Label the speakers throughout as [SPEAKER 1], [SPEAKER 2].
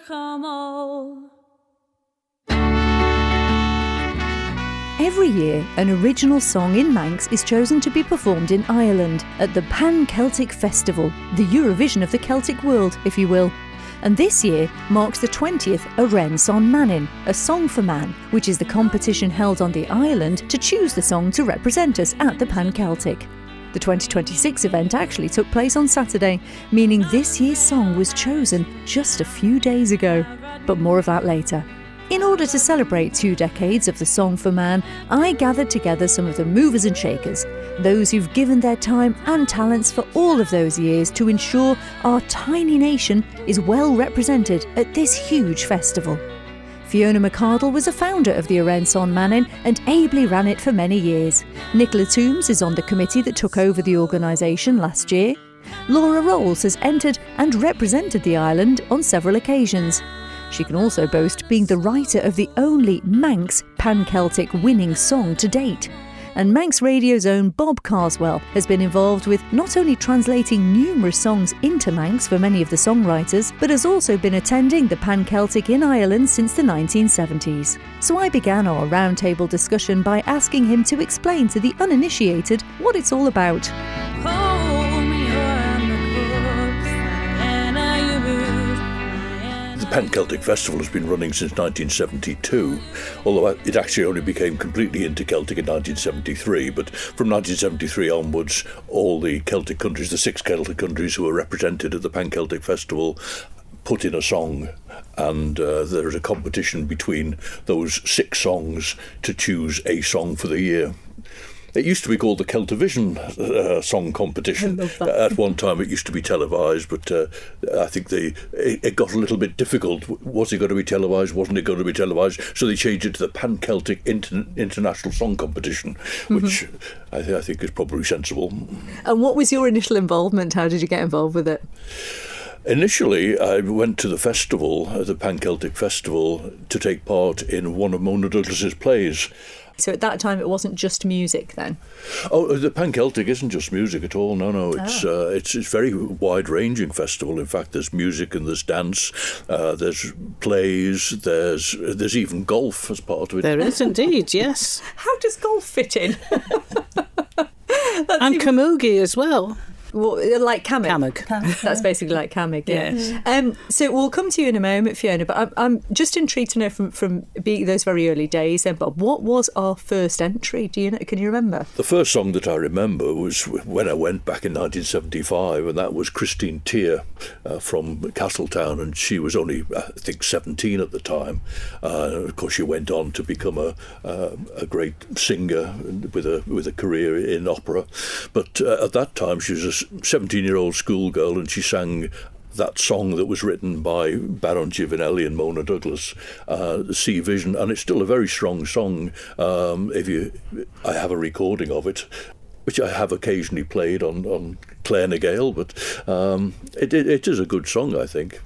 [SPEAKER 1] Every year, an original song in Manx is chosen to be performed in Ireland at the Pan Celtic Festival, the Eurovision of the Celtic world, if you will. And this year marks the 20th Arrane Son Mannin, a song for man, which is the competition held on the island to choose the song to represent us at the Pan Celtic. The 2026 event actually took place on Saturday, meaning this year's song was chosen just a few days ago. But more of that later. In order to celebrate 2 decades of the Song for Man, I gathered together some of the movers and shakers, those who've given their time and talents for all of those years to ensure our tiny nation is well represented at this huge festival. Fiona McArdle was a founder of the Arrane Son Mannin and ably ran it for many years. Nicola Tooms is on the committee that took over the organisation last year. Laura Rowles has entered and represented the island on several occasions. She can also boast being the writer of the only Manx Pan-Celtic winning song to date. And Manx Radio's own Bob Carswell has been involved with not only translating numerous songs into Manx for many of the songwriters, but has also been attending the Pan-Celtic in Ireland since the 1970s. So I began our roundtable discussion by asking him to explain to the uninitiated what it's all about.
[SPEAKER 2] The Pan Celtic Festival has been running since 1972, although it actually only became completely inter-Celtic in 1973. But from 1973 onwards, all the Celtic countries, the 6 Celtic countries who were represented at the Pan Celtic Festival, put in a song, and there is a competition between those 6 songs to choose a song for the year. It used to be called the Celtivision Song Competition. At one time it used to be televised, but I think it got a little bit difficult. Was it going to be televised? Wasn't it going to be televised? So they changed it to the Pan-Celtic International Song Competition, which I think is probably sensible.
[SPEAKER 1] And what was your initial involvement? How did you get involved with it?
[SPEAKER 2] Initially, I went to the festival, the Pan Celtic Festival, to take part in one of Mona Douglas's plays.
[SPEAKER 1] So at that time it wasn't just music then?
[SPEAKER 2] Oh, the Pan Celtic isn't just music at all. No. It's a very wide-ranging festival. In fact, there's music and there's dance, there's plays, there's even golf as part of it.
[SPEAKER 3] There is indeed, yes.
[SPEAKER 1] How does golf fit in?
[SPEAKER 3] And camogie as well.
[SPEAKER 1] Well, like Camig. That's basically like Camig, yeah. Yes. So we'll come to you in a moment, Fiona, but I'm just intrigued to know from being those very early days then, Bob, what was our first entry? Do you know? Can you remember?
[SPEAKER 2] The first song that I remember was when I went back in 1975, and that was Christine DeHaven from Castletown, and she was only, I think, 17 at the time. Of course, she went on to become a great singer with a career in opera. But at that time, she was a 17-year-old schoolgirl, and she sang that song that was written by Baron Giovanelli and Mona Douglas, Sea Vision, and it's still a very strong song. I have a recording of it, which I have occasionally played on Clare na Gael, but it is a good song, I think.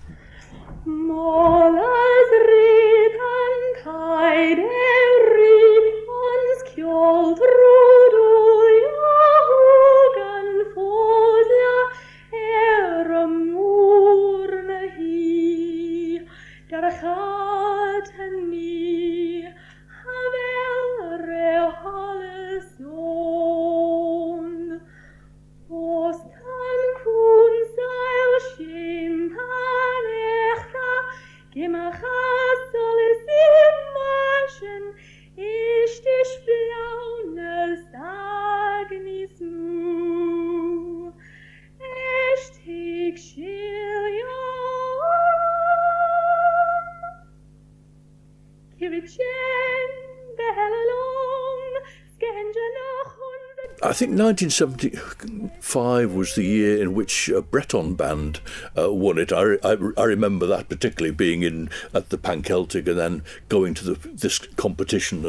[SPEAKER 2] I think 1975 was the year in which a Breton band won it. I remember that particularly, being at the Pan Celtic and then going to this competition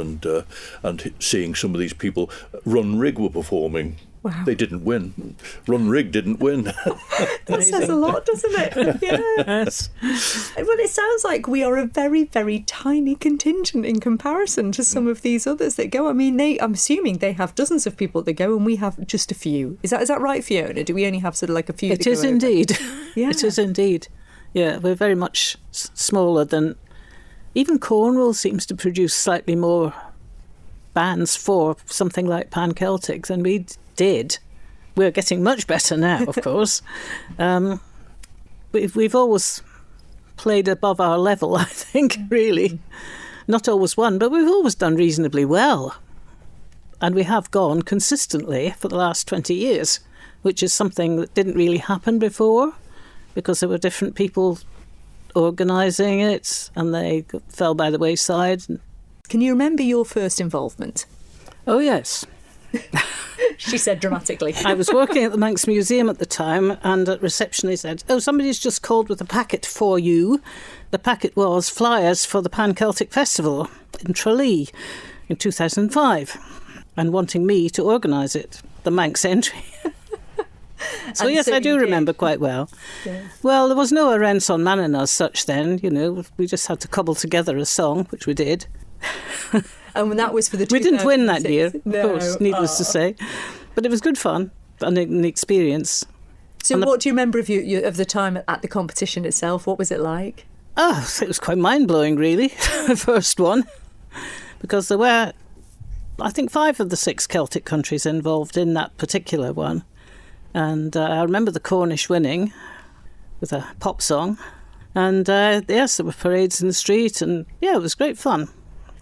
[SPEAKER 2] and seeing some of these people. Run Rig were performing. Wow. They didn't win. Run Rig didn't win.
[SPEAKER 1] That says a lot, doesn't it? Yes. Well, it sounds like we are a very, very tiny contingent in comparison to some of these others that go. I mean, I'm assuming they have dozens of people that go, and we have just a few. Is that right, Fiona? Do we only have sort of like a few?
[SPEAKER 3] It is indeed.
[SPEAKER 1] Yeah.
[SPEAKER 3] It is indeed. Yeah, we're very much smaller than... Even Cornwall seems to produce slightly more bands for something like Pan Celtic than we did. We're getting much better now, of course. We've always played above our level, I think, really. Not always won, but we've always done reasonably well. And we have gone consistently for the last 20 years, which is something that didn't really happen before, because there were different people organising it and they fell by the wayside.
[SPEAKER 1] Can you remember your first involvement?
[SPEAKER 3] Oh, yes.
[SPEAKER 1] She said dramatically.
[SPEAKER 3] I was working at the Manx Museum at the time, and at reception they said, "Oh, somebody's just called with a packet for you." The packet was flyers for the Pan Celtic Festival in Tralee in 2005, and wanting me to organise it, the Manx entry. So yes, I do remember quite well. Yeah. Well, there was no Arrane Son Mannin as such then, we just had to cobble together a song, which we did.
[SPEAKER 1] And that was for the 2006.
[SPEAKER 3] We didn't win that year, of
[SPEAKER 1] No.
[SPEAKER 3] course, needless to say. But it was good fun and an experience.
[SPEAKER 1] So what do you remember of the time at the competition itself? What was it like?
[SPEAKER 3] Oh, it was quite mind-blowing, really, the first one. Because there were, I think, 5 of the 6 Celtic countries involved in that particular one. And I remember the Cornish winning with a pop song. And yes, there were parades in the street, and yeah, it was great fun.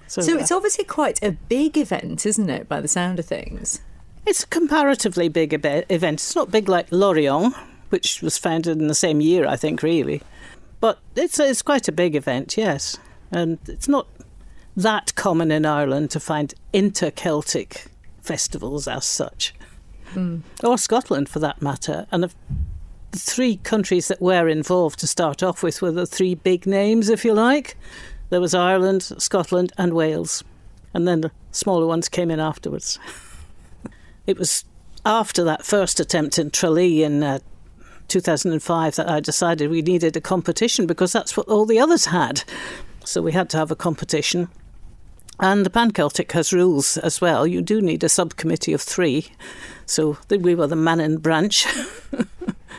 [SPEAKER 3] So
[SPEAKER 1] it's obviously quite a big event, isn't it, by the sound of things?
[SPEAKER 3] It's a comparatively big event. It's not big like Lorient, which was founded in the same year, I think, really. But it's quite a big event, yes. And it's not that common in Ireland to find inter-Celtic festivals as such. Or Scotland, for that matter. And the 3 countries that were involved to start off with were the 3 big names, if you like. There was Ireland, Scotland and Wales. And then the smaller ones came in afterwards. It was after that first attempt in Tralee in 2005 that I decided we needed a competition, because that's what all the others had. So we had to have a competition. And the Pan Celtic has rules as well. You do need a subcommittee of 3. So we were the Mannin branch,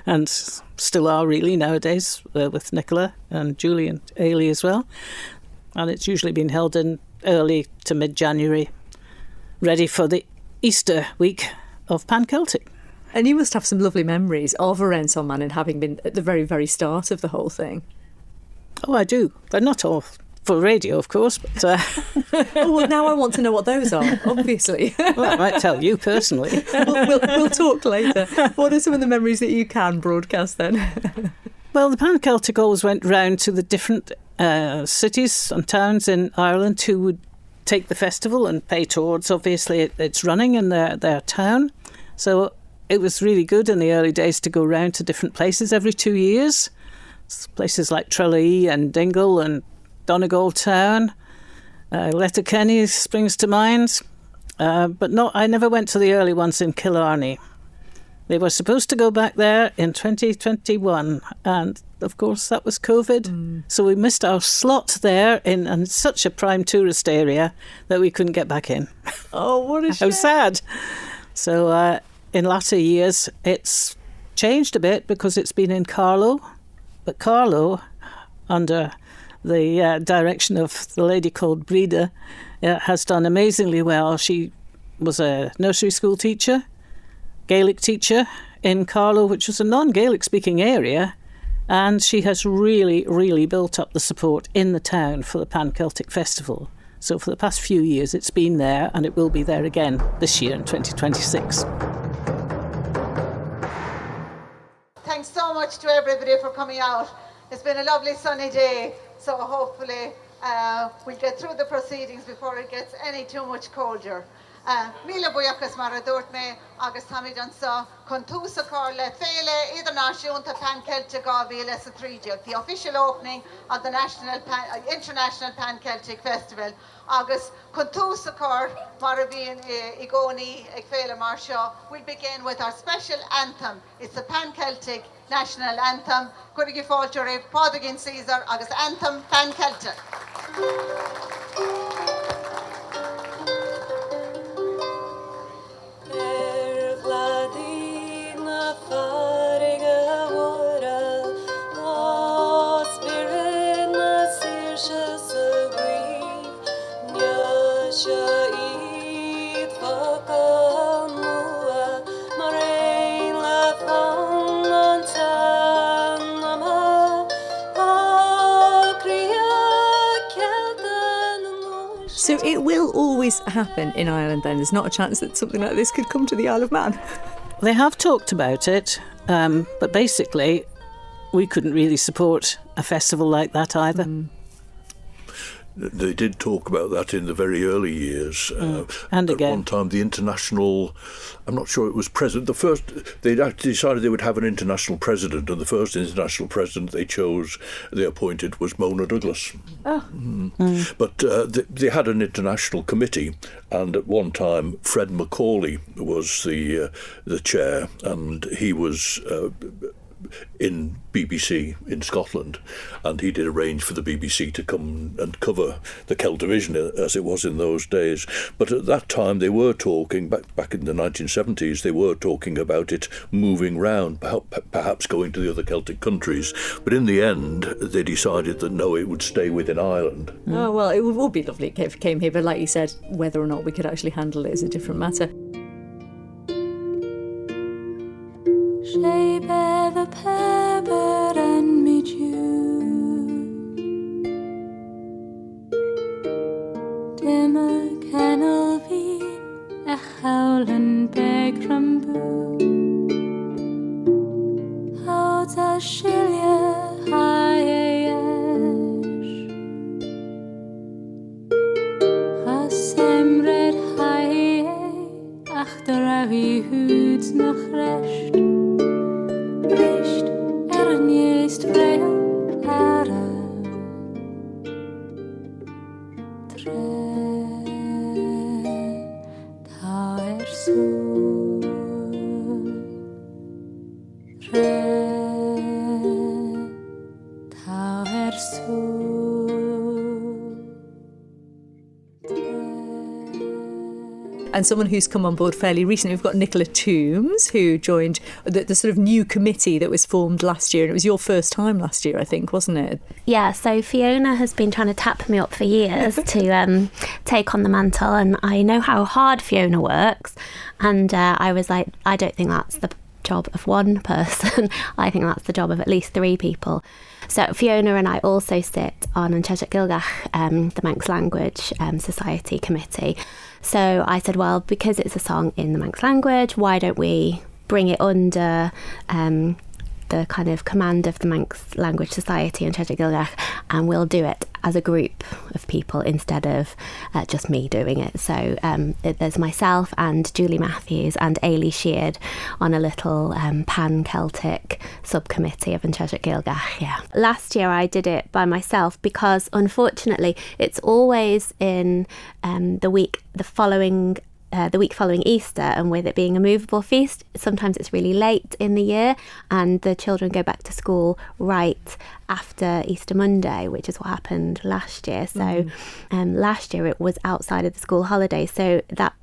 [SPEAKER 3] and still are really nowadays, with Nicola and Julie and Ailey as well. And it's usually been held in early to mid-January, ready for the Easter week of Pan Celtic.
[SPEAKER 1] And you must have some lovely memories of Arrane Son Mannin having been at the very, very start of the whole thing.
[SPEAKER 3] Oh, I do. But not all for radio, of course. But
[SPEAKER 1] oh, well, now I want to know what those are, obviously.
[SPEAKER 3] Well, I might tell you personally.
[SPEAKER 1] We'll talk later. What are some of the memories that you can broadcast then?
[SPEAKER 3] Well, the Pan Celtic always went round to the different cities and towns in Ireland who would take the festival and pay towards, obviously, its running in their town. So it was really good in the early days to go round to different places every 2 years. Places like Tralee and Dingle and Donegal Town. Letterkenny springs to mind. But I never went to the early ones in Killarney. They were supposed to go back there in 2021, and of course that was COVID. So we missed our slot there in such a prime tourist area that we couldn't get back in.
[SPEAKER 1] Oh, what a shame.
[SPEAKER 3] How sad. So in latter years it's changed a bit because it's been in Carlow. But Carlow, under the direction of the lady called Breda, has done amazingly well. She was a nursery school teacher, Gaelic teacher in Carlow, which was a non-Gaelic speaking area, and she has really, really built up the support in the town for the Pan Celtic Festival. So for the past few years it's been there, and it will be there again this year in 2026.
[SPEAKER 4] Thanks so much to everybody for coming out. It's been a lovely sunny day, so hopefully we'll get through the proceedings before it gets any too much colder. Míle buíochas mar a dúirt mé agus táid an sa chun túsa cór le féile idirnáisiúnta Pan Celtic 2013, the official opening of the International Pan Celtic Festival. Agus chun túsa cór mar a bhíon I gcónaí ag féile mar seo, we'll begin with our special anthem. It's the Pan Celtic National Anthem. Cuirigi fáilte raibh Pádraigín Caesar agus Anthem Pan Celtic.
[SPEAKER 5] Oh
[SPEAKER 1] it will always happen in Ireland then. There's not a chance that something like this could come to the Isle of Man.
[SPEAKER 3] They have talked about it, but basically we couldn't really support a festival like that either.
[SPEAKER 2] They did talk about that in the very early years.
[SPEAKER 3] And again.
[SPEAKER 2] At one time, the international, I'm not sure it was president, they'd actually decided they would have an international president, and the first international president they appointed was Mona Douglas. But they had an international committee, and at one time, Fred Macaulay was the chair, and he was in BBC in Scotland, and he did arrange for the BBC to come and cover the Celt division as it was in those days. But at that time they were talking, back in the 1970s, they were talking about it moving round, perhaps going to the other Celtic countries. But in the end they decided that no, it would stay within Ireland.
[SPEAKER 1] Oh, well, it would be lovely if it came here, but like you said, whether or not we could actually handle it is a different matter.
[SPEAKER 5] Shape the pepper and me dew, dimmer kennel veen, a howlin' beg ramboo. How does Shilia high Hasemred high achter a wie hoods noch recht. Richt ernieest vreil ara Tren ta soel Tren ta soel
[SPEAKER 1] And someone who's come on board fairly recently, we've got Nicola Tooms, who joined the sort of new committee that was formed last year. And it was your first time last year, I think, wasn't it?
[SPEAKER 6] Yeah, so Fiona has been trying to tap me up for years to take on the mantle, and I know how hard Fiona works. And I was like, I don't think that's the job of one person. I think that's the job of at least 3 people. So Fiona and I also sit on An Cheisic Gaeilgeach, the Manx Language Society Committee. So I said, well, because it's a song in the Manx language, why don't we bring it under the kind of command of the Manx Language Society and Cheisic Gaeilgeach, and we'll do it as a group of people instead of just me doing it. So there's myself and Julie Matthews and Ailey Sheard on a little Pan Celtic subcommittee of An Cheisic Gaeilgeach. Yeah. Last year I did it by myself because unfortunately it's always in the week following Easter, and with it being a movable feast, sometimes it's really late in the year and the children go back to school right after Easter Monday, which is what happened last year. So last year it was outside of the school holiday, so that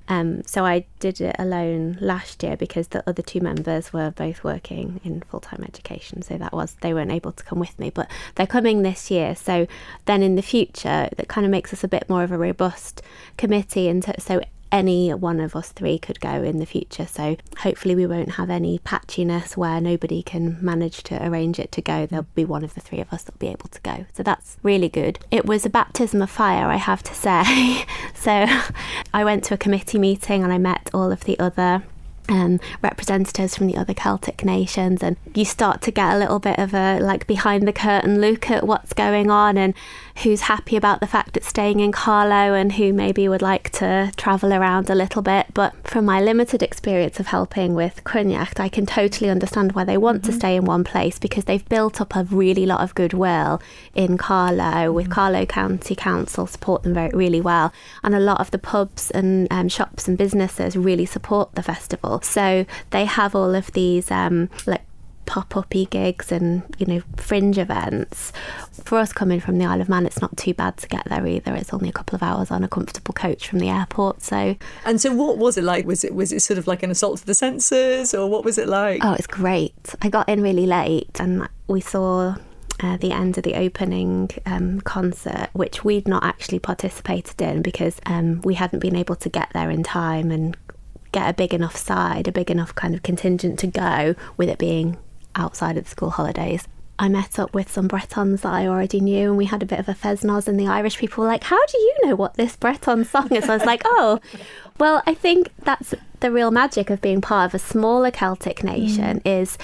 [SPEAKER 6] so I did it alone last year because the other 2 members were both working in full-time education, so they weren't able to come with me, but they're coming this year. So then in the future that kind of makes us a bit more of a robust committee, and so any one of us 3 could go in the future. So hopefully we won't have any patchiness where nobody can manage to arrange it to go. There'll be one of the 3 of us that'll be able to go. So that's really good. It was a baptism of fire, I have to say. So I went to a committee meeting and I met all of the other representatives from the other Celtic nations, and you start to get a little bit of a behind the curtain look at what's going on and who's happy about the fact it's staying in Carlow and who maybe would like to travel around a little bit. But from my limited experience of helping with Cooish, I can totally understand why they want to stay in one place, because they've built up a really lot of goodwill in Carlow, with Carlow County Council support them really well, and a lot of the pubs and shops and businesses really support the festival. So they have all of these pop-up-y gigs and fringe events. For us coming from the Isle of Man, it's not too bad to get there either. It's only a couple of hours on a comfortable coach from the airport. So what was it like? Was it sort of like an assault to the senses, or what was it like? Oh, it's great. I got in really late and we saw the end of the opening concert, which we'd not actually participated in because we hadn't been able to get there in time and get a big enough kind of contingent to go, with it being outside of the school holidays. I met up with some Bretons that I already knew, and we had a bit of a feznoz, and the Irish people were like, how do you know what this Breton song is? I was like, oh, well, I think that's the real magic of being part of a smaller Celtic nation, is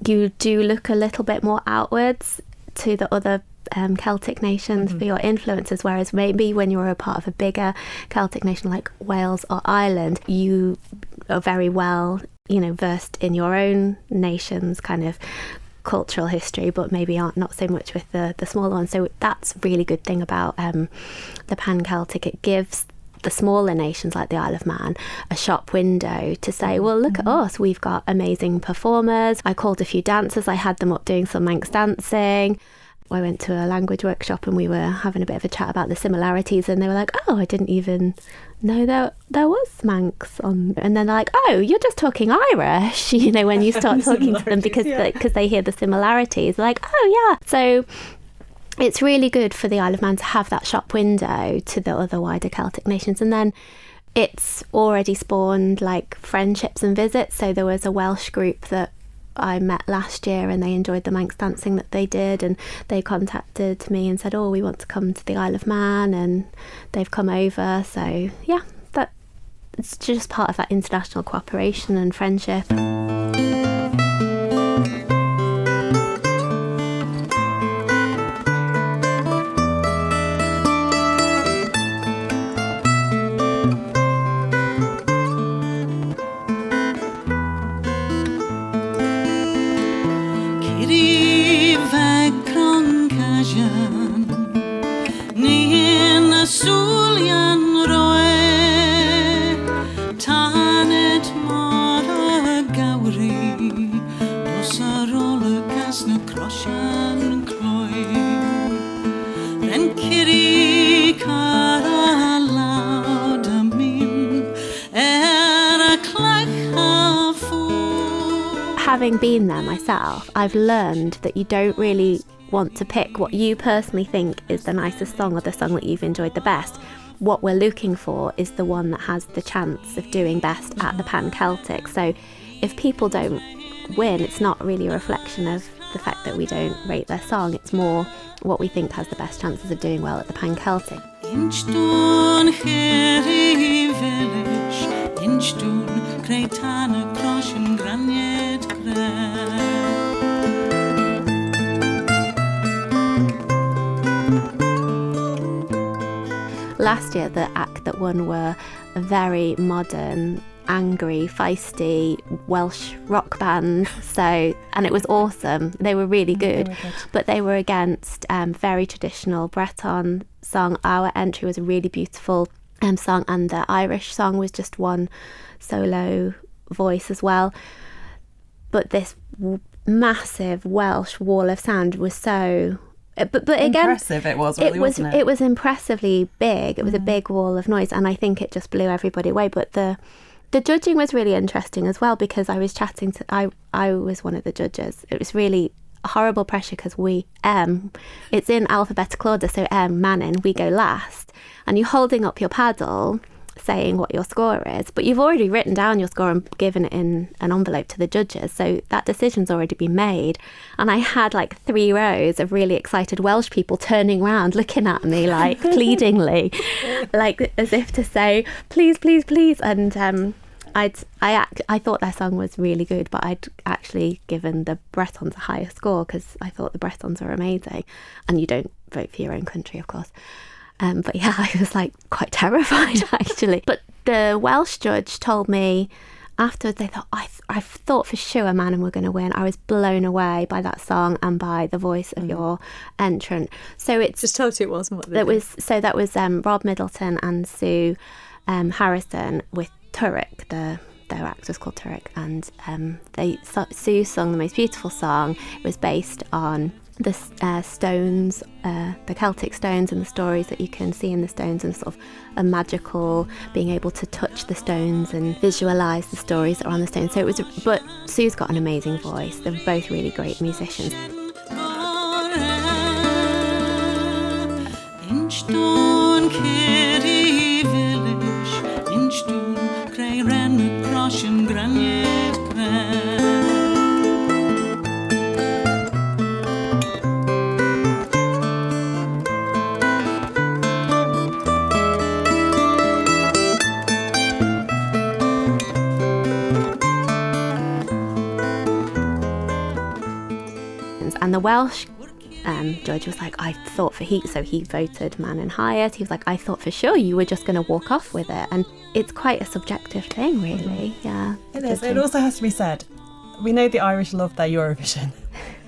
[SPEAKER 6] you do look a little bit more outwards to the other Celtic nations for your influences, whereas maybe when you're a part of a bigger Celtic nation like Wales or Ireland, you are very well, versed in your own nation's kind of cultural history, but maybe aren't not so much with the smaller ones. So that's a really good thing about the Pan Celtic. It gives the smaller nations like the Isle of Man a shop window to say, well, look at us, we've got amazing performers. I called a few dancers, I had them up doing some Manx dancing. I went to a language workshop and we were having a bit of a chat about the similarities, and they were like, oh, I didn't even know there was Manx on. And then they're like, oh, you're just talking Irish, when you start talking to them, because they hear the similarities. They're like, oh yeah. So it's really good for the Isle of Man to have that shop window to the other wider Celtic nations. And then it's already spawned like friendships and visits. So there was a Welsh group that I met last year, and they enjoyed the Manx dancing that they did, and they contacted me and said, oh, we want to come to the Isle of Man, and they've come over. So yeah, that it's just part of that international cooperation and friendship. Having been there myself, I've learned that you don't really want to pick what you personally think is the nicest song or the song that you've enjoyed the best. What we're looking for is the one that has the chance of doing best at the Pan Celtic. So if people don't win, it's not really a reflection of the fact that we don't rate their song. It's more what we think has the best chances of doing well at the Pan Celtic. Last year, the act that won were a very modern, angry, feisty Welsh rock band. And it was awesome. They were really good. But they were against very traditional Breton song. Our entry was a really beautiful song, and the Irish song was just one solo voice as well. But this massive Welsh wall of sound was so... But again,
[SPEAKER 7] impressive it was, really, wasn't it?
[SPEAKER 6] It was impressively big. It was a big wall of noise, and I think it just blew everybody away. But the judging was really interesting as well, because I was chatting to... I was one of the judges. It was really horrible pressure because it's in alphabetical order, so Mannin, we go last, and you're holding up your paddle saying what your score is, but you've already written down your score and given it in an envelope to the judges, so that decision's already been made. And I had like 3 rows of really excited Welsh people turning around looking at me like pleadingly, like as if to say please, please, please. And I thought their song was really good, but I'd actually given the Bretons a higher score because I thought the Bretons were amazing. And you don't vote for your own country, of course. But yeah, I was like quite terrified actually. But the Welsh judge told me afterwards, they thought, I thought for sure Mannin were going to win. I was blown away by that song and by the voice of your entrant. So it's
[SPEAKER 1] just totally it wasn't what they
[SPEAKER 6] that
[SPEAKER 1] did.
[SPEAKER 6] was. So that was Rob Middleton and Sue Harrison with Turek. Their act was called Turek, and Sue sung the most beautiful song. It was based on the stones, the Celtic stones, and the stories that you can see in the stones, and sort of a magical being able to touch the stones and visualise the stories that are on the stones. So it was, but Sue's got an amazing voice. They're both really great musicians. And the Welsh judge was like, I thought so he voted Mannin highest. He was like, I thought for sure you were just going to walk off with it. And it's quite a subjective thing, really. Yeah,
[SPEAKER 7] it is. It also has to be said, we know the Irish love their Eurovision.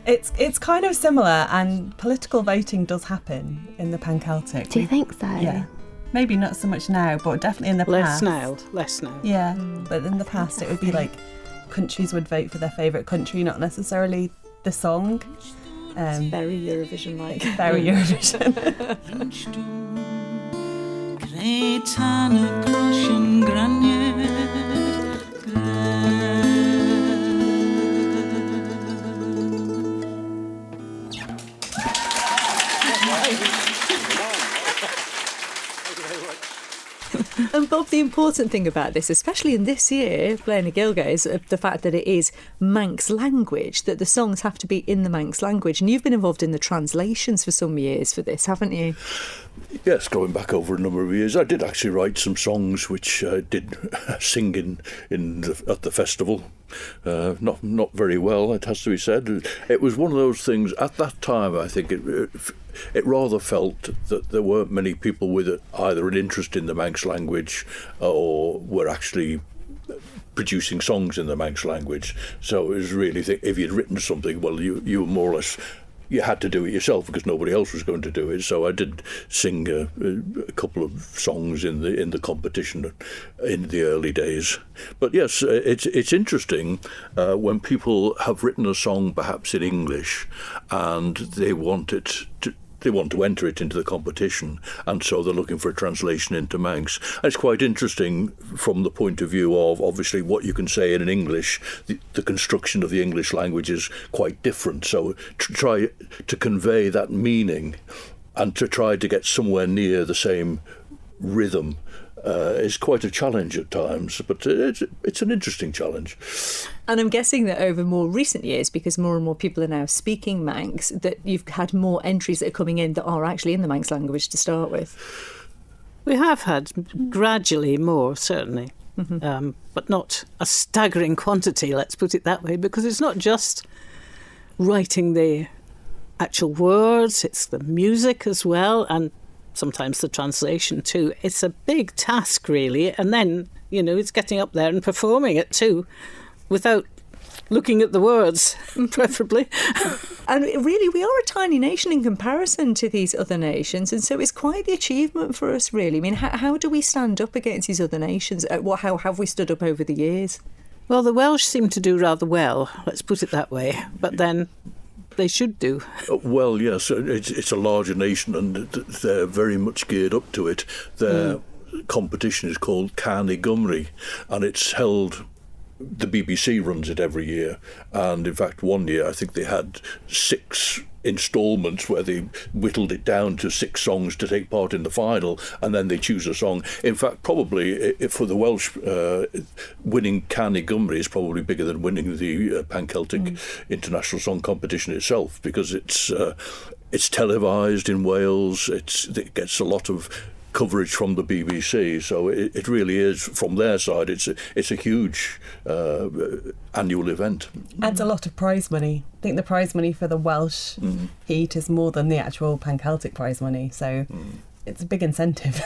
[SPEAKER 7] It's kind of similar, and political voting does happen in the Pan Celtic.
[SPEAKER 6] Do you think so?
[SPEAKER 7] Yeah. Maybe not so much now, but definitely in the past.
[SPEAKER 3] Less now.
[SPEAKER 7] Yeah, but in the past it would be like countries would vote for their favourite country, not necessarily the song.
[SPEAKER 3] Very Eurovision-like.
[SPEAKER 7] Very Eurovision.
[SPEAKER 1] And Bob, the important thing about this, especially in this year, playing a Gaeilge, is the fact that it is Manx language, that the songs have to be in the Manx language. And you've been involved in the translations for some years for this, haven't you?
[SPEAKER 2] Yes, going back over a number of years. I did actually write some songs which I did sing at the festival. Not very well, it has to be said. It was one of those things, at that time, I think it rather felt that there weren't many people with either an interest in the Manx language or were actually producing songs in the Manx language. So it was really, if you'd written something, well, you were more or less, you had to do it yourself because nobody else was going to do it. So I did sing a couple of songs in the competition in the early days. But yes, it's interesting when people have written a song perhaps in English and they want to enter it into the competition, and so they're looking for a translation into Manx. And it's quite interesting from the point of view of, obviously, what you can say in English. The construction of the English language is quite different. So to try to convey that meaning and to try to get somewhere near the same rhythm is quite a challenge at times, but it's an interesting challenge.
[SPEAKER 1] And I'm guessing that over more recent years, because more and more people are now speaking Manx, that you've had more entries that are coming in that are actually in the Manx language to start with.
[SPEAKER 3] We have had gradually more, certainly, but not a staggering quantity, let's put it that way, because it's not just writing the actual words, it's the music as well, and sometimes the translation too. It's a big task, really, and then, it's getting up there and performing it too, without looking at the words, preferably.
[SPEAKER 1] And really, we are a tiny nation in comparison to these other nations, and so it's quite the achievement for us, really. I mean, how do we stand up against these other nations? How have we stood up over the years?
[SPEAKER 3] Well, the Welsh seem to do rather well, let's put it that way, but then they should do.
[SPEAKER 2] Well, yes, it's a larger nation and they're very much geared up to it. Their competition is called Carni Gymru, and it's held, the BBC runs it every year, and in fact one year I think they had 6 instalments where they whittled it down to 6 songs to take part in the final, and then they choose a song. In fact, probably for the Welsh, winning Carni Gymru is probably bigger than winning the Pan Celtic International Song Competition itself, because it's televised in Wales. It gets a lot of coverage from the BBC, so it really is, from their side, it's a huge annual event.
[SPEAKER 7] Adds a lot of prize money. I think the prize money for the Welsh heat is more than the actual Pan Celtic prize money, so it's a big incentive.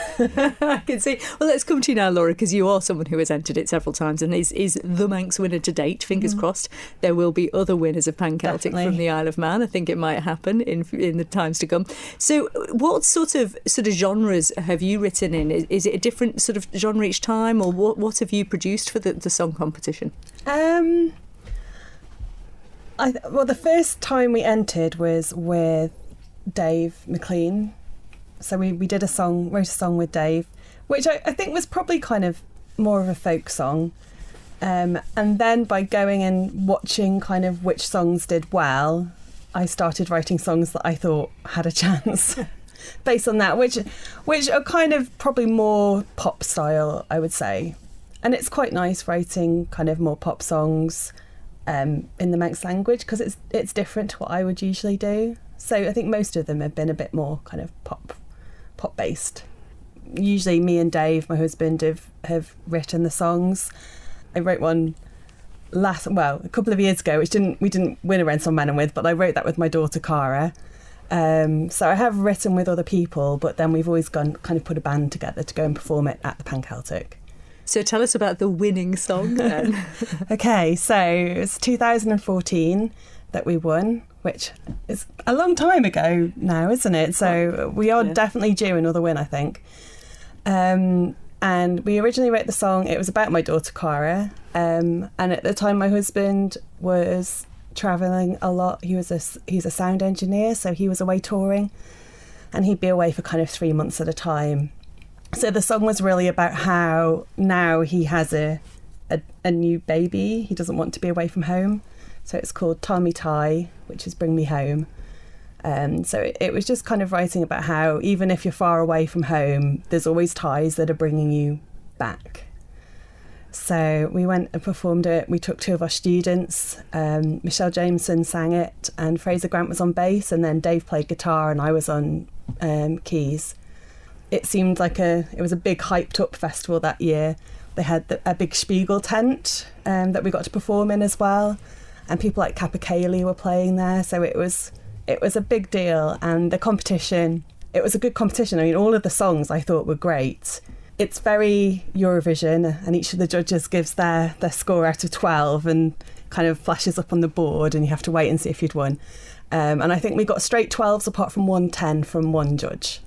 [SPEAKER 1] I can see. Well, let's come to you now, Laura, because you are someone who has entered it several times and is the Manx winner to date. Fingers crossed there will be other winners of Pan Celtic from the Isle of Man. I think it might happen in the times to come. So what sort of genres have you written in? Is it a different sort of genre each time, or what have you produced for the song competition?
[SPEAKER 7] Well, the first time we entered was with Dave McLean. So we wrote a song with Dave, which I think was probably kind of more of a folk song. And then by going and watching kind of which songs did well, I started writing songs that I thought had a chance based on that, which are kind of probably more pop style, I would say. And it's quite nice writing kind of more pop songs in the Manx language, because it's different to what I would usually do. So I think most of them have been a bit more kind of pop based. Usually me and Dave, my husband, have written the songs. I wrote one a couple of years ago, which we didn't win Arrane Son Mannin with, but I wrote that with my daughter Cara. So I have written with other people, but then we've always put a band together to go and perform it at the Pan Celtic.
[SPEAKER 1] So tell us about the winning song then.
[SPEAKER 7] Okay, so it's 2014 that we won, which is a long time ago now, isn't it? So we are definitely due another win, I think. And we originally wrote the song, it was about my daughter Cara, and at the time my husband was travelling a lot. He's a sound engineer, so he was away touring, and he'd be away for kind of 3 months at a time. So the song was really about how now he has a new baby. He doesn't want to be away from home. So it's called Tá Me Tí, which is Bring Me Home. So it was just kind of writing about how even if you're far away from home, there's always ties that are bringing you back. So we went and performed it. We took 2 of our students. Michelle Jameson sang it, and Fraser Grant was on bass, and then Dave played guitar, and I was on keys. It seemed like it was a big hyped up festival that year. They had a big Spiegel tent that we got to perform in as well, and people like Kappa Cayley were playing there. So it was a big deal, and the competition, it was a good competition. I mean, all of the songs I thought were great. It's very Eurovision, and each of the judges gives their score out of 12 and kind of flashes up on the board, and you have to wait and see if you'd won. And I think we got straight 12s apart from 110 from one judge.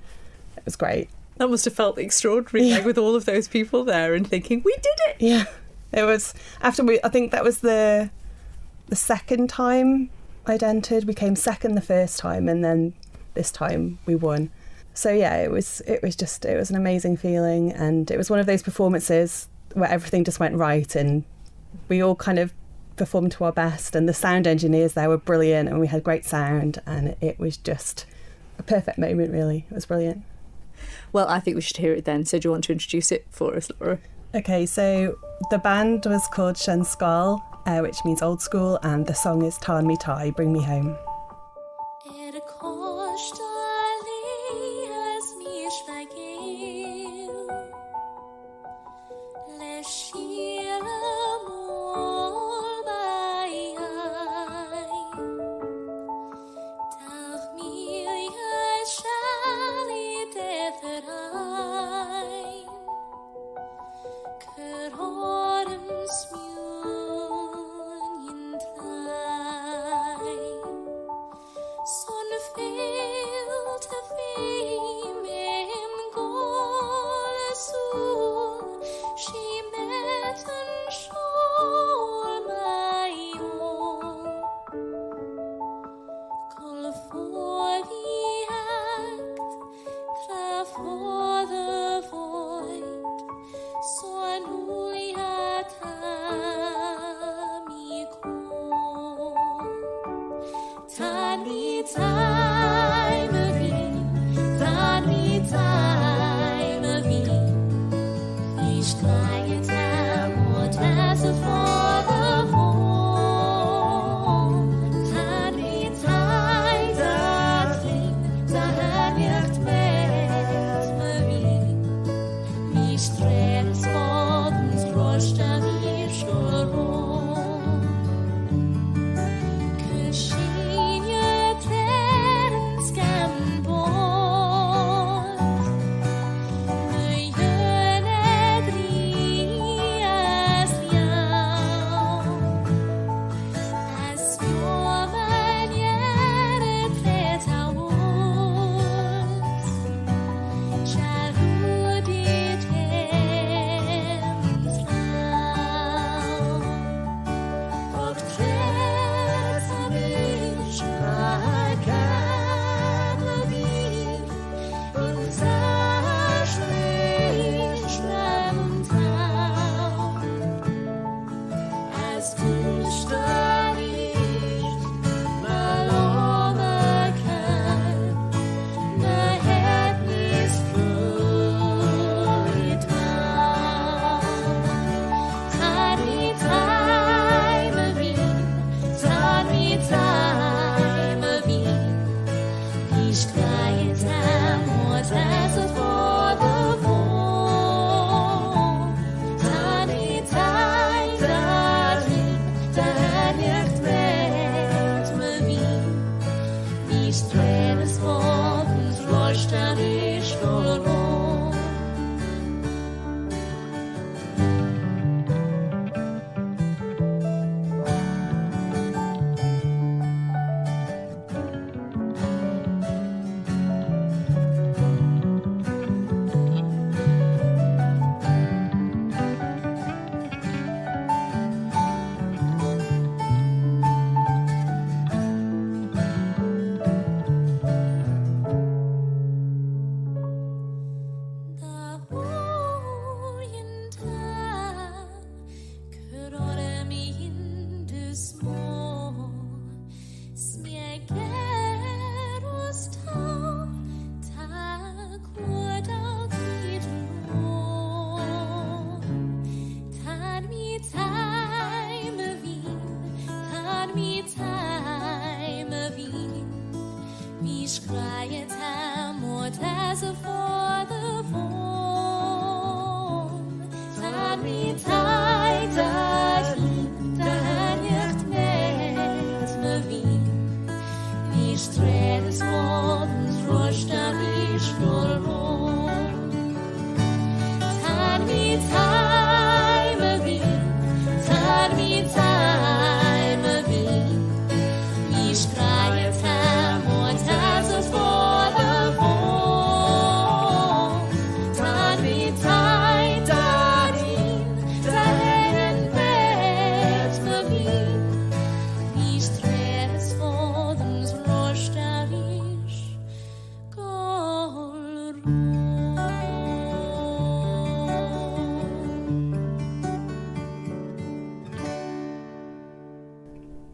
[SPEAKER 7] It was great.
[SPEAKER 1] That must have felt extraordinary, like, with all of those people there and thinking, we did it!
[SPEAKER 7] Yeah. It was, I think that was the second time I'd entered. We came second the first time, and then this time we won. So yeah, it was an amazing feeling, and it was one of those performances where everything just went right, and we all kind of performed to our best, and the sound engineers there were brilliant, and we had great sound, and it was just a perfect moment, really. It was brilliant.
[SPEAKER 1] Well, I think we should hear it then. So do you want to introduce it for us, Laura?
[SPEAKER 7] Okay, so the band was called Sean Scoil, which means old school, and the song is Tá Me Tí, Bring Me Home.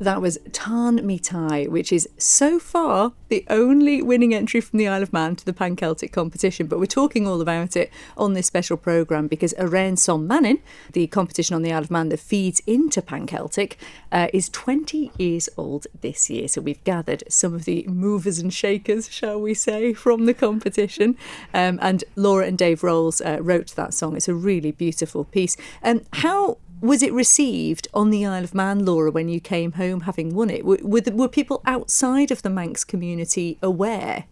[SPEAKER 1] That was Tarn Me Tai, which is so far the only winning entry from the Isle of Man to the Pan Celtic competition. But we're talking all about it on this special programme because Arrane Son Mannin, the competition on the Isle of Man that feeds into Pan Celtic, is 20 years old this year. So we've gathered some of the movers and shakers, shall we say, from the competition. And Laura and Dave Rowles wrote that song. It's a really beautiful piece. How was it received on the Isle of Man, Laura, when you came home having won it? Were people outside of the Manx community aware?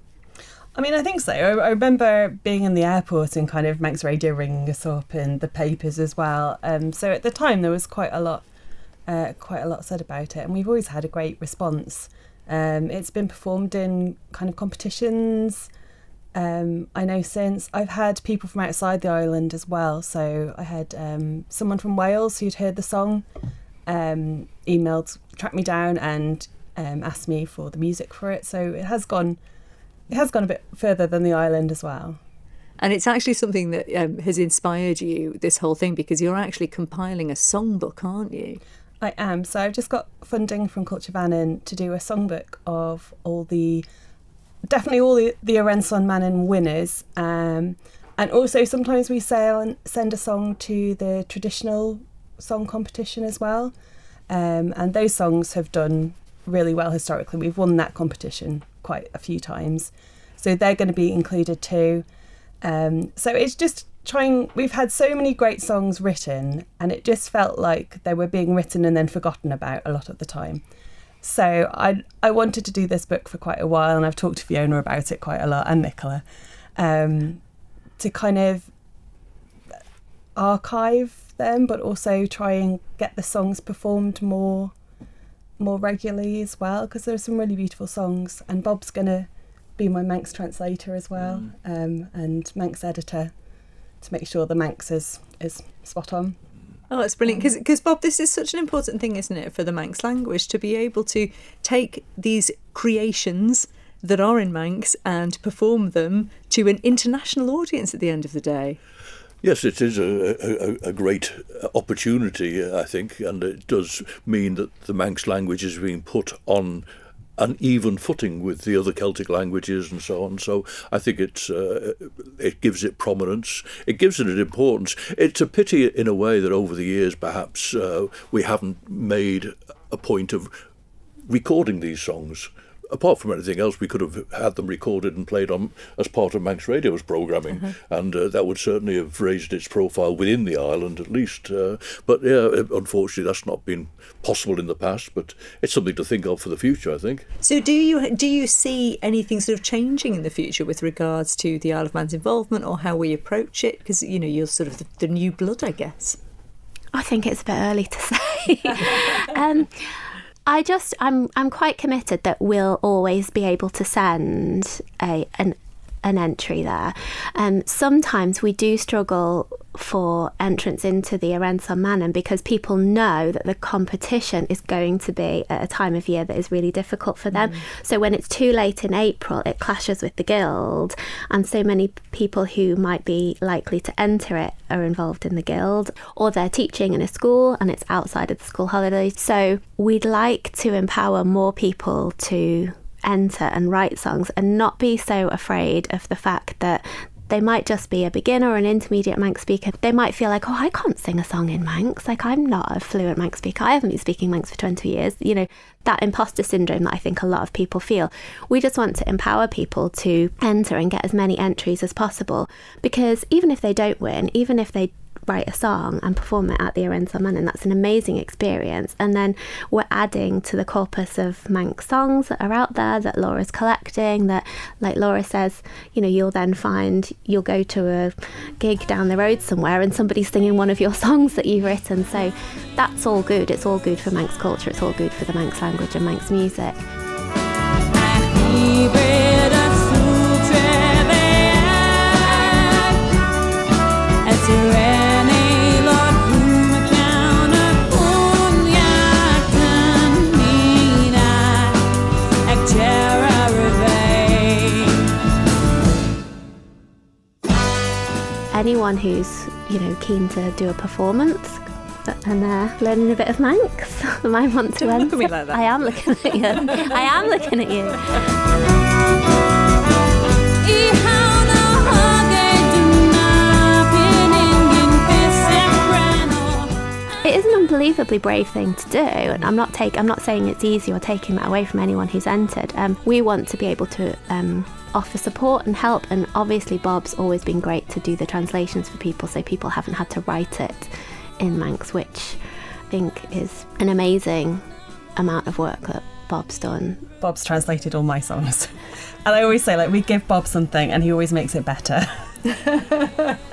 [SPEAKER 7] I mean, I think so. I remember being in the airport and kind of Manx radio ringing us up in the papers as well. So at the time there was quite a lot said about it, and we've always had a great response. It's been performed in kind of competitions. I know since I've had people from outside the island as well. So I had someone from Wales who'd heard the song, tracked me down and asked me for the music for it. So it has gone a bit further than the island as well.
[SPEAKER 1] And it's actually something that has inspired you, this whole thing, because you're actually compiling a songbook, aren't you?
[SPEAKER 7] I am. So I've just got funding from Culture Vannin to do a songbook of all the Arrane Son Mannin winners, and also sometimes we send a song to the traditional song competition as well, and those songs have done really well historically. We've won that competition quite a few times, so they're going to be included too. So it's just we've had so many great songs written, and it just felt like they were being written and then forgotten about a lot of the time. So I wanted to do this book for quite a while, and I've talked to Fiona about it quite a lot, and Nicola, to kind of archive them, but also try and get the songs performed more regularly as well, because there are some really beautiful songs. And Bob's going to be my Manx translator as well, and Manx editor, to make sure the Manx is spot on.
[SPEAKER 1] Oh, that's brilliant. Because, Bob, this is such an important thing, isn't it, for the Manx language, to be able to take these creations that are in Manx and perform them to an international audience at the end of the day.
[SPEAKER 2] Yes, it is a great opportunity, I think, and it does mean that the Manx language is being put on an even footing with the other Celtic languages and so on. So I think it gives it prominence. It gives it an importance. It's a pity in a way that over the years perhaps we haven't made a point of recording these songs apart from anything else, we could have had them recorded and played on as part of Manx Radio's programming, and that would certainly have raised its profile within the island at least. But yeah, unfortunately, that's not been possible in the past. But it's something to think of for the future, I think.
[SPEAKER 1] So do you see anything sort of changing in the future with regards to the Isle of Man's involvement or how we approach it? Because, you know, you're sort of the new blood, I guess.
[SPEAKER 6] I think it's a bit early to say. I'm quite committed that we'll always be able to send an entry there. Sometimes we do struggle for entrance into the Arrane Son Mannin because people know that the competition is going to be at a time of year that is really difficult for them. So when it's too late in April, it clashes with the guild, and so many people who might be likely to enter it are involved in the guild, or they're teaching in a school and it's outside of the school holidays. So we'd like to empower more people to enter and write songs and not be so afraid of the fact that they might just be a beginner or an intermediate Manx speaker. They might feel like, oh, I can't sing a song in Manx. Like, I'm not a fluent Manx speaker. I haven't been speaking Manx for 20 years. You know, that imposter syndrome that I think a lot of people feel. We just want to empower people to enter and get as many entries as possible, because even if they don't win, even if they write a song and perform it at the Arrane Son Mannin, that's an amazing experience. And then we're adding to the corpus of Manx songs that are out there that Laura's collecting, that, like Laura says, you know, you'll go to a gig down the road somewhere and somebody's singing one of your songs that you've written. So that's all good. It's all good for Manx culture. It's all good for the Manx language and Manx music. Anyone who's, you know, keen to do a performance and learning a bit of Manx, might want to enter.
[SPEAKER 1] Look at me like that.
[SPEAKER 6] I am looking at you. I am looking at you. It is an unbelievably brave thing to do, and I'm not saying it's easy or taking that away from anyone who's entered. We want to be able to offer support and help, and obviously Bob's always been great to do the translations for people, so people haven't had to write it in Manx, which I think is an amazing amount of work that Bob's done.
[SPEAKER 7] Bob's translated all my songs, and I always say, like, we give Bob something and he always makes it better.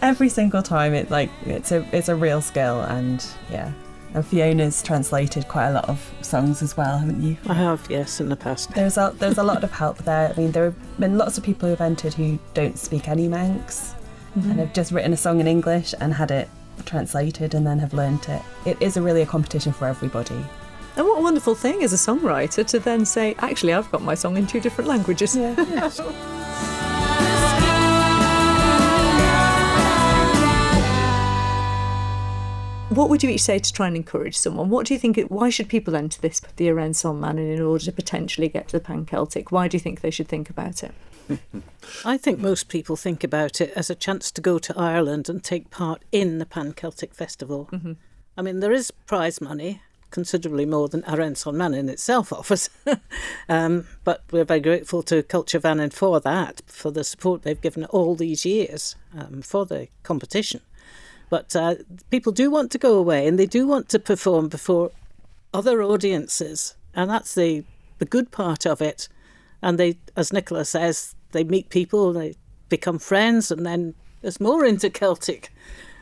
[SPEAKER 7] Every single time. It's a real skill. And yeah, and Fiona's translated quite a lot of songs as well, haven't you?
[SPEAKER 3] I have, yes, in the past.
[SPEAKER 7] There's a lot of help there. I mean, there have been lots of people who've entered who don't speak any Manx and have just written a song in English and had it translated and then have learnt it. It is really a competition for everybody.
[SPEAKER 1] And what a wonderful thing as a songwriter to then say, actually, I've got my song in 2 different languages.
[SPEAKER 7] Yeah.
[SPEAKER 1] What would you each say to try and encourage someone? What do you think? Why should people enter the Arrane Son Mannin in order to potentially get to the Pan Celtic? Why do you think they should think about it?
[SPEAKER 3] I think most people think about it as a chance to go to Ireland and take part in the Pan Celtic Festival. Mm-hmm. I mean, there is prize money, considerably more than Arrane Son Mannin itself offers. But we're very grateful to Culture Vannin for that, for the support they've given all these years for the competition. But people do want to go away and they do want to perform before other audiences. And that's the good part of it. And they, as Nicola says, they meet people, they become friends, and then there's more into Celtic,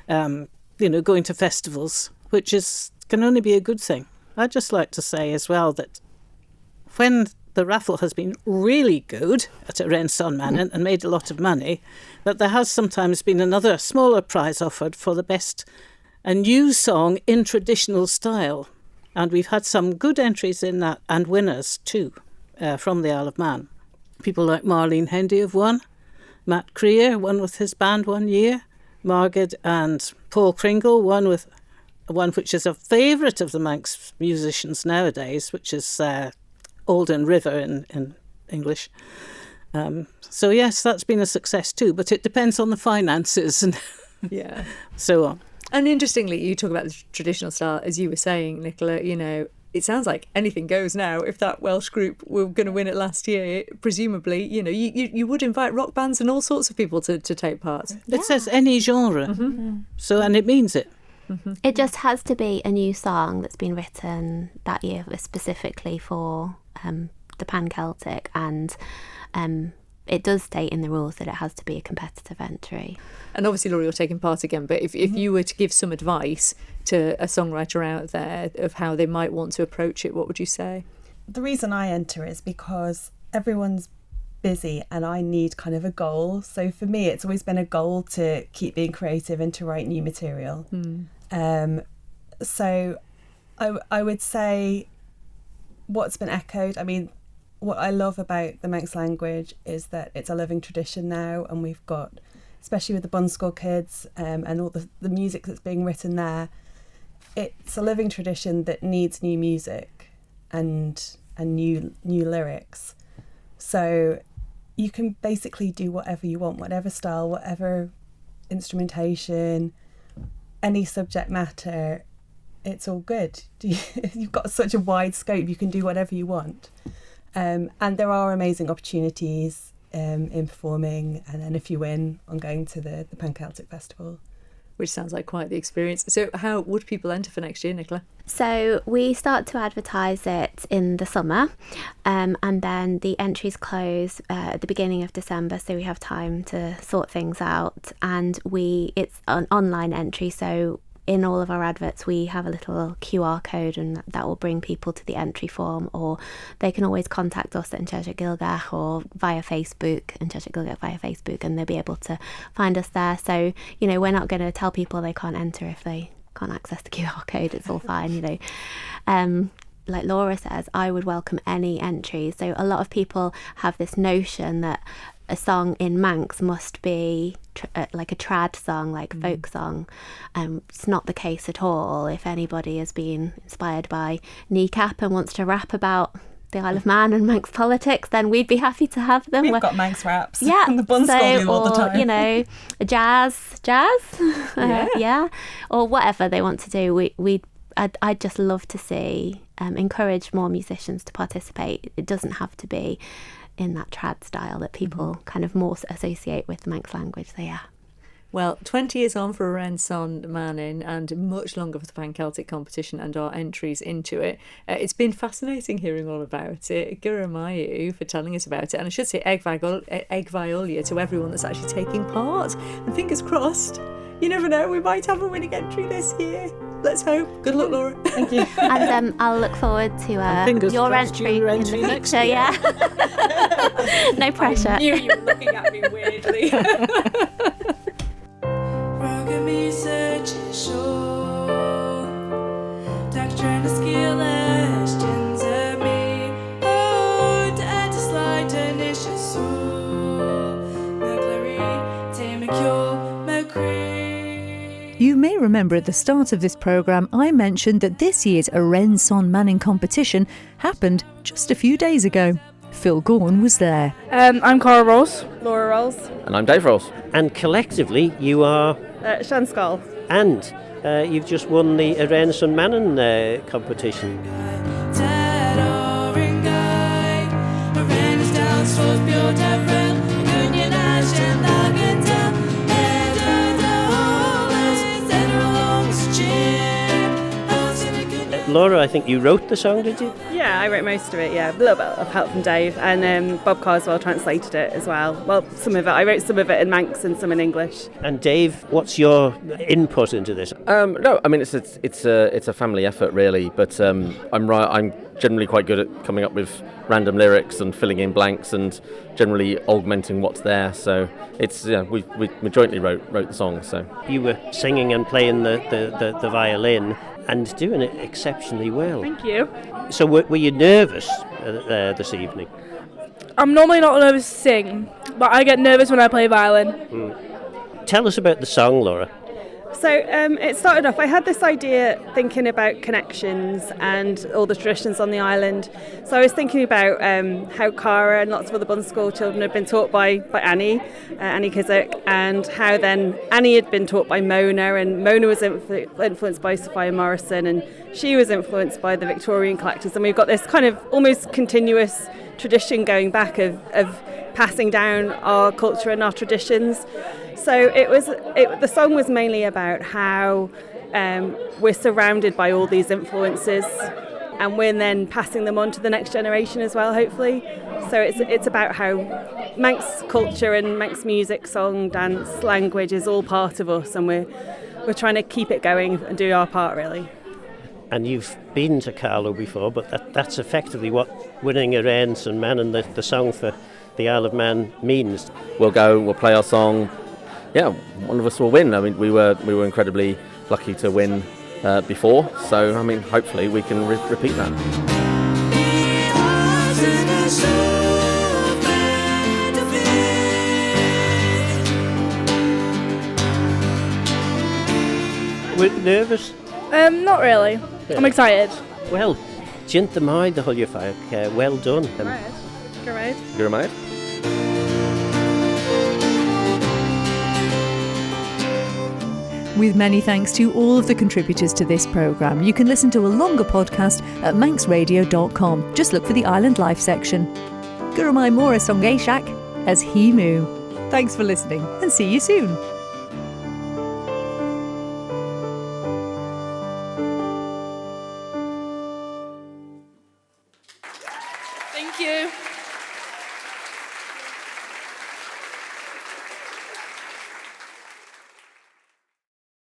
[SPEAKER 3] going to festivals, which can only be a good thing. I'd just like to say as well that when the raffle has been really good at Arrane Son Mannin and made a lot of money, that there has sometimes been another smaller prize offered for the best a new song in traditional style. And we've had some good entries in that and winners too from the Isle of Man. People like Marlene Hendy have won, Matt Creer won with his band one year, Margaret and Paul Kringle won with one which is a favourite of the Manx musicians nowadays, which is Alden River in English. So yes, that's been a success too, but it depends on the finances and so on.
[SPEAKER 1] And interestingly, you talk about the traditional style, as you were saying, Nicola, it sounds like anything goes now. If that Welsh group were going to win it last year, presumably, you would invite rock bands and all sorts of people to take part.
[SPEAKER 3] It says any genre, so and it means it.
[SPEAKER 6] It just has to be a new song that's been written that year specifically for the Pan Celtic, and it does state in the rules that it has to be a competitive entry.
[SPEAKER 1] And obviously, Laura, you're taking part again, but if you were to give some advice to a songwriter out there of how they might want to approach it, what would you say?
[SPEAKER 7] The reason I enter is because everyone's busy and I need kind of a goal. So for me, it's always been a goal to keep being creative and to write new material. So I would say what's been echoed, I mean, what I love about the Manx language is that it's a living tradition now, and we've got, especially with the Bun School kids and all the music that's being written there, it's a living tradition that needs new music and new lyrics. So you can basically do whatever you want, whatever style, whatever instrumentation, any subject matter, it's all good. You've got such a wide scope, you can do whatever you want. And there are amazing opportunities in performing, and then if you win, on going to the Pan Celtic Festival.
[SPEAKER 1] Which sounds like quite the experience. So how would people enter for next year, Nicola?
[SPEAKER 6] So we start to advertise it in the summer, and then the entries close at the beginning of December, so we have time to sort things out. And it's an online entry, so in all of our adverts we have a little QR code, and that will bring people to the entry form, or they can always contact us at Cheshire Gilgach or via Facebook, and Cheshire Gilgach via Facebook, and they'll be able to find us there. So, we're not going to tell people they can't enter if they can't access the QR code. It's all fine, Like Laura says, I would welcome any entry. So a lot of people have this notion that a song in Manx must be like a trad song, like folk song. It's not the case at all. If anybody has been inspired by Kneecap and wants to rap about the Isle of Man and Manx politics, then we'd be happy to have them.
[SPEAKER 7] We've got Manx raps.
[SPEAKER 6] Yeah,
[SPEAKER 7] and the Bun School do all the time.
[SPEAKER 6] Jazz, yeah, or whatever they want to do. I'd just love to see encourage more musicians to participate. It doesn't have to be in that trad style that people kind of more associate with the Manx language. So yeah.
[SPEAKER 1] Well, 20 years on for Arrane Son Mannin, and much longer for the Pan Celtic competition and our entries into it. It's been fascinating hearing all about it. Guramayu for telling us about it. And I should say Eg Violia to everyone that's actually taking part. And fingers crossed, you never know, we might have a winning entry this year. Let's hope. Good luck, Laura.
[SPEAKER 7] Thank you.
[SPEAKER 6] And I'll look forward to your entry in the
[SPEAKER 3] next
[SPEAKER 6] future.
[SPEAKER 3] year.
[SPEAKER 6] Yeah. No pressure.
[SPEAKER 8] I knew you were looking at me weirdly.
[SPEAKER 1] You may remember at the start of this programme I mentioned that this year's Arrane Son Mannin competition happened just a few days ago. Phil Gorn was there.
[SPEAKER 8] I'm Rowles.
[SPEAKER 7] Laura Rowles.
[SPEAKER 9] And I'm Dave Rowles.
[SPEAKER 10] And collectively you are...
[SPEAKER 7] Shan Skull.
[SPEAKER 10] And you've just won the Arrane Son Mannin competition. Laura, I think you wrote the song, did you?
[SPEAKER 8] Yeah, I wrote most of it, yeah. A little bit of help from Dave, and Bob Carswell translated it as well. Well, some of it. I wrote some of it in Manx and some in English.
[SPEAKER 10] And Dave, what's your input into this?
[SPEAKER 9] No, I mean it's a family effort really, but I'm generally quite good at coming up with random lyrics and filling in blanks and generally augmenting what's there. So it's we jointly wrote the song. So
[SPEAKER 10] you were singing and playing the violin and doing it exceptionally well.
[SPEAKER 8] Thank you.
[SPEAKER 10] So were you nervous this evening?
[SPEAKER 8] I'm normally not nervous to sing, but I get nervous when I play violin.
[SPEAKER 10] Tell us about the song, Laura.
[SPEAKER 8] So So it started off, I had this idea thinking about connections and all the traditions on the island. So I was thinking about how Cara and lots of other Bun School children had been taught by Annie Kissack, and how then Annie had been taught by Mona, and Mona was influenced by Sophia Morrison, and she was influenced by the Victorian collectors. And we've got this kind of almost continuous tradition going back of passing down our culture and our traditions. So the song was mainly about how we're surrounded by all these influences, and we're then passing them on to the next generation as well, hopefully. So it's about how Manx culture and Manx music, song, dance, language is all part of us, and we're trying to keep it going and do our part, really.
[SPEAKER 10] And you've been to Carlow before, but that's effectively what winning Arrane Son Mannin, the song for the Isle of Man, means.
[SPEAKER 9] We'll go, we'll play our song. Yeah, one of us will win. I mean, we were incredibly lucky to win before, so I mean, hopefully we can repeat that.
[SPEAKER 10] We're nervous?
[SPEAKER 11] Not really.
[SPEAKER 10] Yeah.
[SPEAKER 11] I'm excited.
[SPEAKER 10] Well, Jint Mai the Hulliafolk, well done.
[SPEAKER 8] Great.
[SPEAKER 9] Guramaid.
[SPEAKER 1] With many thanks to all of the contributors to this programme. You can listen to a longer podcast at manxradio.com. Just look for the Island Life section. Gurumai Mora Songaishak as He Moo. Thanks for listening and see you soon.